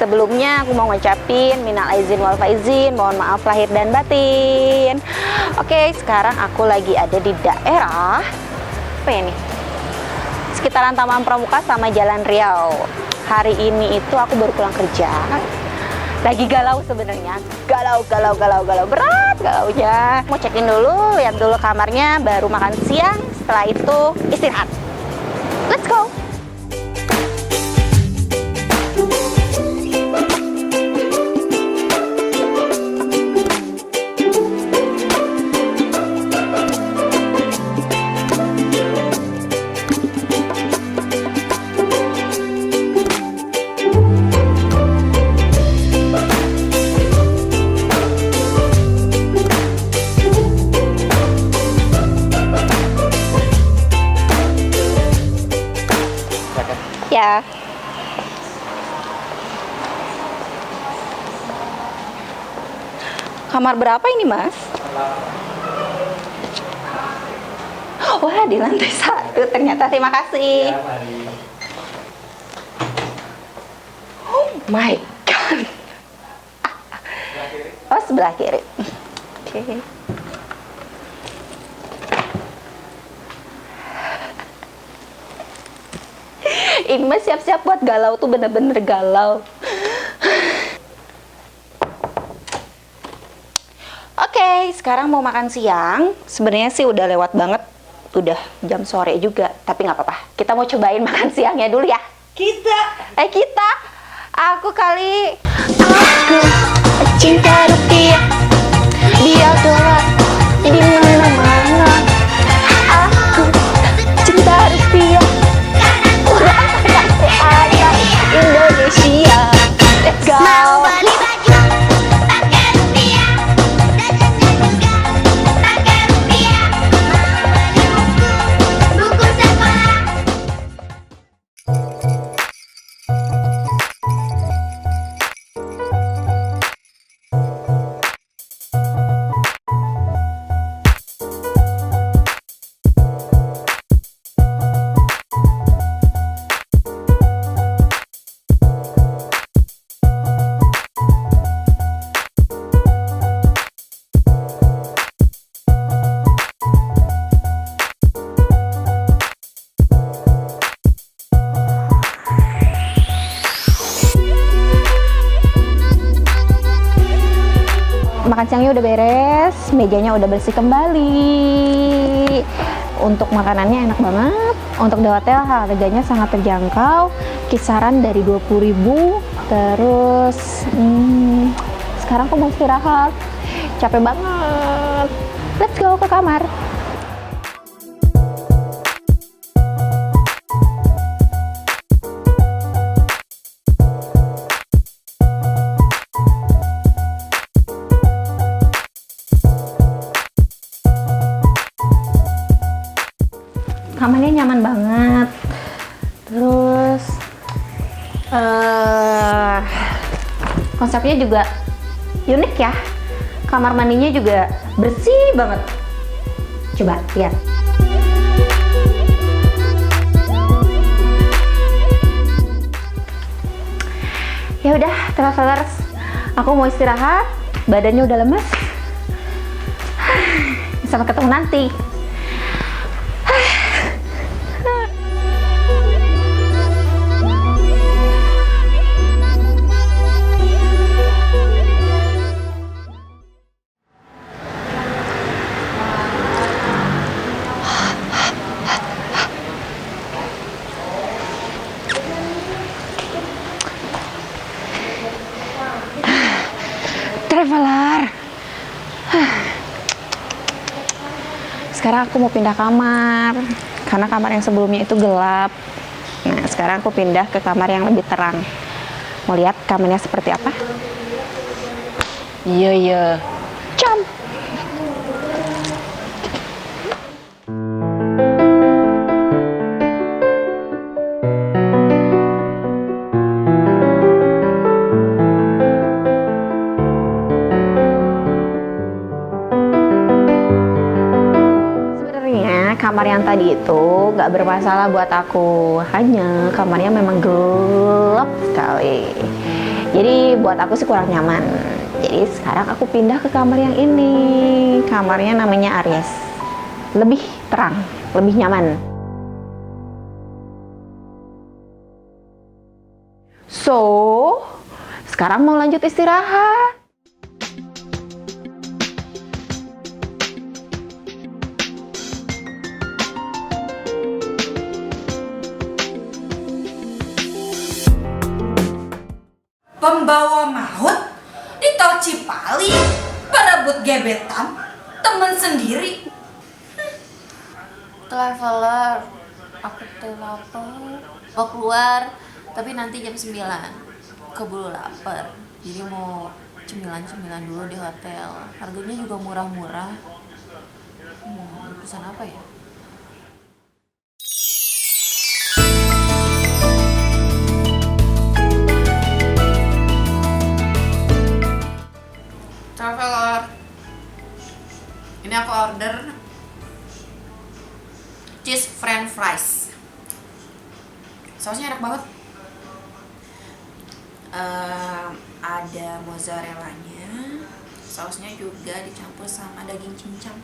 Sebelumnya aku mau ngucapin minal aizin wal faizin, mohon maaf lahir dan batin. Oke, sekarang aku lagi ada di daerah apa ini? Sekitaran Taman Pramuka sama Jalan Riau. Hari ini itu aku baru pulang kerja. Lagi galau sebenarnya. Galau berat galaunya. Mau check-in dulu, lihat dulu kamarnya, baru makan siang, setelah itu istirahat. Let's go. Ya. Kamar berapa ini, Mas? Wah, di lantai 1 ternyata. Terima kasih. Oh my god. Oh, sebelah kiri. Oke. Ini mah siap-siap buat galau tuh, bener-bener galau. Oke, sekarang mau makan siang. Sebenarnya sih udah lewat banget, udah jam sore juga. Tapi nggak apa-apa, kita mau cobain makan siangnya dulu ya. Kita? Aku kali. Aku cinta rupiah, biar dolar di mana-mana. Aku cinta rupiah. Indonesia, let's go. Mau beli baju pakai rupiah, jajannya juga pakai rupiah. Mau beli buku sekolah. Makan siangnya udah beres, mejanya udah bersih kembali. Untuk makanannya enak banget. Untuk di hotel harganya sangat terjangkau, kisaran dari 20.000. Terus sekarang aku mau istirahat, capek banget. Let's go ke kamar. Kamarnya nyaman banget, terus konsepnya juga unik ya. Kamar mandinya juga bersih banget. Coba lihat. Ya udah, travelers, aku mau istirahat. Badannya udah lemes. Sampai ketemu nanti. Traveler. Sekarang aku mau pindah kamar karena kamar yang sebelumnya itu gelap. Nah, sekarang aku pindah ke kamar yang lebih terang. Mau lihat kamarnya seperti apa? Iya. Jump. kamar yang tadi itu gak bermasalah buat aku, hanya kamarnya memang gelap sekali. Jadi buat aku sih kurang nyaman. Jadi sekarang aku pindah ke kamar yang ini. Kamarnya namanya Aries. Lebih terang, lebih nyaman. So, sekarang mau lanjut istirahat. Pembawa maut di tol Cipali, perebut gebetan teman sendiri. Traveler, aku tuh lapar, mau keluar, tapi nanti jam 9 keburu lapar, jadi mau cemilan-cemilan dulu di hotel. Harganya juga murah-murah. Pesan apa ya? Traveler, ini aku order cheese french fries. Sausnya enak banget. Ada mozzarellanya, sausnya juga dicampur sama daging cincang.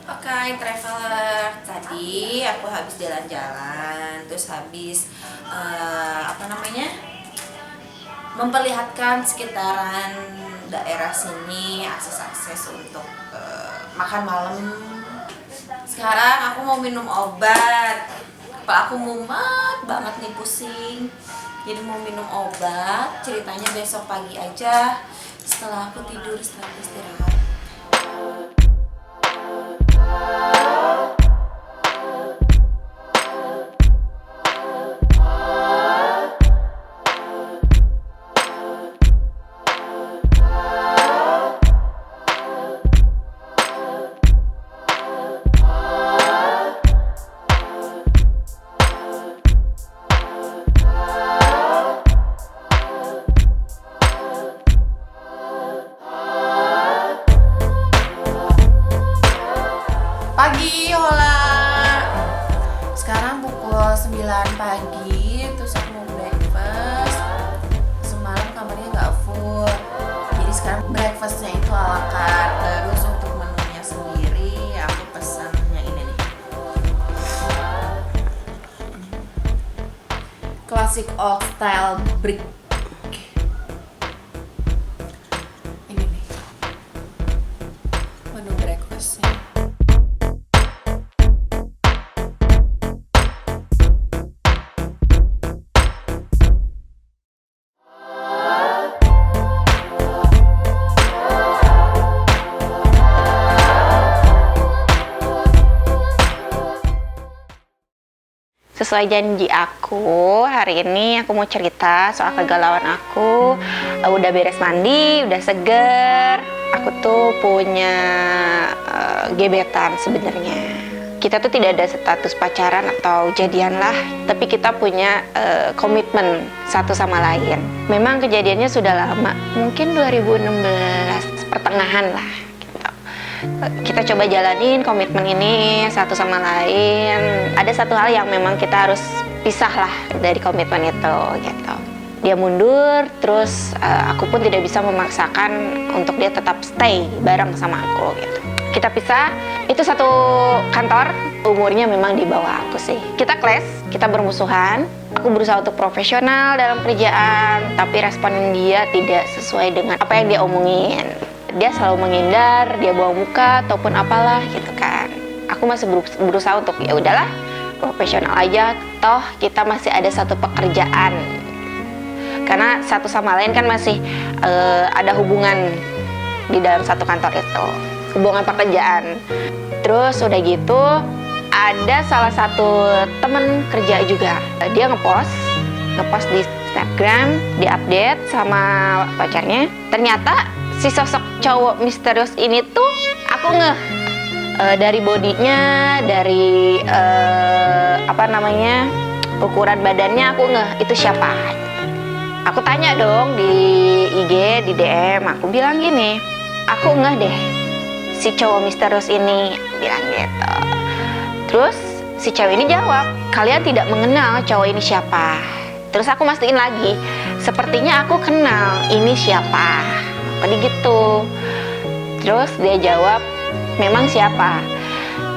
Oke, traveler, tadi aku habis jalan-jalan, terus habis memperlihatkan sekitaran daerah sini, akses-akses untuk makan malam. Sekarang aku mau minum obat, kepala aku mumet banget nih, pusing. Jadi mau minum obat, ceritanya besok pagi aja setelah aku tidur, setelah aku istirahat. Pagi, hola. Sekarang pukul 9 pagi, terus aku mau breakfast. Semalam kamarnya nggak full, jadi sekarang breakfastnya itu ala carte. Terus untuk menunya sendiri, aku pesannya ini nih, classic old style brick. Ini nih menu breakfastnya. Sesuai janji aku, hari ini aku mau cerita soal kegalauan aku. Udah beres mandi, udah seger. Aku tuh punya gebetan sebenarnya. Kita tuh tidak ada status pacaran atau jadian lah, tapi kita punya komitmen satu sama lain. Memang kejadiannya sudah lama, mungkin 2016 pertengahan lah. Kita coba jalanin komitmen ini satu sama lain. Ada satu hal yang memang kita harus pisah lah dari komitmen itu gitu. Dia mundur, terus aku pun tidak bisa memaksakan untuk dia tetap stay bareng sama aku gitu. Kita pisah, itu satu kantor, umurnya memang di bawah aku sih. Kita clash, kita bermusuhan. Aku berusaha untuk profesional dalam kerjaan, tapi respon dia tidak sesuai dengan apa yang dia omongin. Dia selalu menghindar, dia buang muka ataupun apalah gitu kan. aku masih berusaha untuk ya udahlah profesional aja, toh kita masih ada satu pekerjaan, karena satu sama lain kan masih ada hubungan di dalam satu kantor itu, hubungan pekerjaan. Terus udah gitu ada salah satu temen kerja juga, dia ngepost di Instagram, diupdate sama pacarnya. Ternyata si sosok cowok misterius ini tuh aku ngeh dari bodinya, dari ukuran badannya, aku ngeh itu siapa. Aku tanya dong di IG, di DM, aku bilang gini, aku ngeh deh si cowok misterius ini, bilang gitu. Terus si cewek ini jawab, kalian tidak mengenal cowok ini siapa. Terus aku mastiin lagi, sepertinya aku kenal ini siapa. Tadi gitu. Terus dia jawab, memang siapa?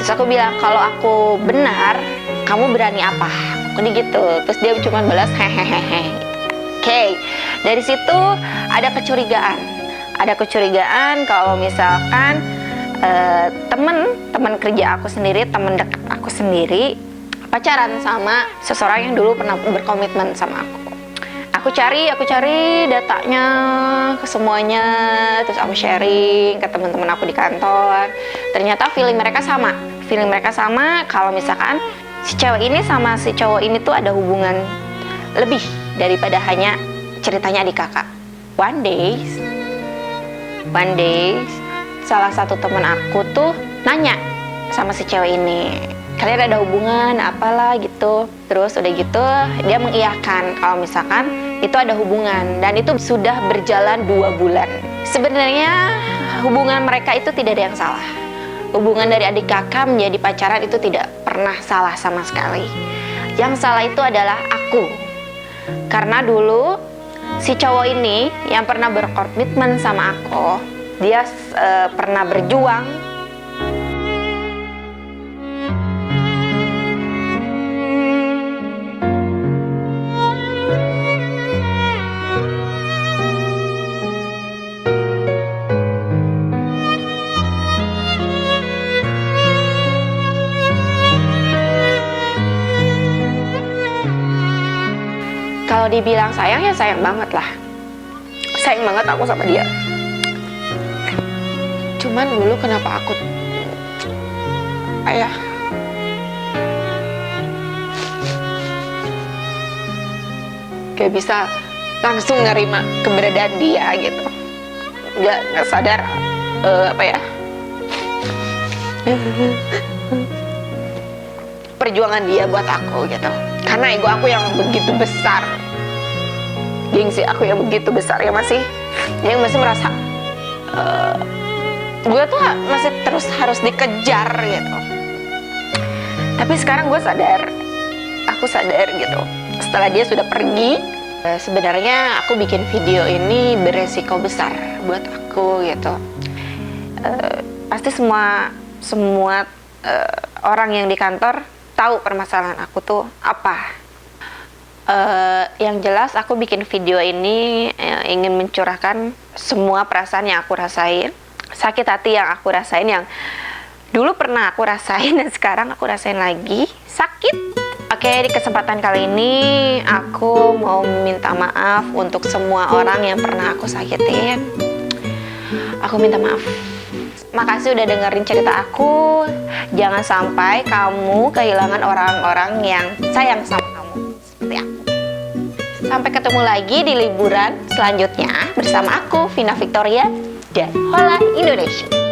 Terus aku bilang, kalau aku benar, kamu berani apa? Tadi gitu. Terus dia cuma balas hehehe. Oke, dari situ ada kecurigaan kalau misalkan temen kerja aku sendiri, temen dekat aku sendiri pacaran sama seseorang yang dulu pernah berkomitmen sama aku. Aku cari datanya ke semuanya, terus aku sharing ke teman-teman aku di kantor. Ternyata feeling mereka sama kalau misalkan si cewek ini sama si cowok ini tuh ada hubungan lebih daripada hanya ceritanya adik kakak. One day salah satu teman aku tuh nanya sama si cewek ini, kalian ada hubungan apalah gitu. Terus udah gitu dia mengiyakan kalau misalkan itu ada hubungan, dan itu sudah berjalan 2 bulan. Sebenarnya hubungan mereka itu tidak ada yang salah. Hubungan dari adik kakak menjadi pacaran itu tidak pernah salah sama sekali. Yang salah itu adalah aku. Karena dulu si cowok ini yang pernah berkomitmen sama aku, dia pernah berjuang. Kalau dibilang sayang ya sayang banget lah. Sayang banget aku sama dia. Cuman dulu kenapa aku gak bisa langsung nerima keberadaan dia gitu. Gak sadar perjuangan dia buat aku gitu. Karena ego aku yang begitu besar, gengsi aku yang begitu besar, yang masih merasa gue tuh masih terus harus dikejar gitu. Tapi sekarang aku sadar gitu, setelah dia sudah pergi, sebenarnya aku bikin video ini beresiko besar buat aku gitu. Pasti semua orang yang di kantor tahu permasalahan aku tuh apa. Yang jelas aku bikin video ini ingin mencurahkan semua perasaan yang aku rasain, sakit hati yang aku rasain, yang dulu pernah aku rasain dan sekarang aku rasain lagi, sakit. Oke, di kesempatan kali ini aku mau minta maaf untuk semua orang yang pernah aku sakitin. Aku minta maaf. Makasih udah dengerin cerita aku. Jangan sampai kamu kehilangan orang-orang yang sayang sama kamu seperti aku. Sampai ketemu lagi di liburan selanjutnya bersama aku, Vina Victoria dan Hola Indonesia.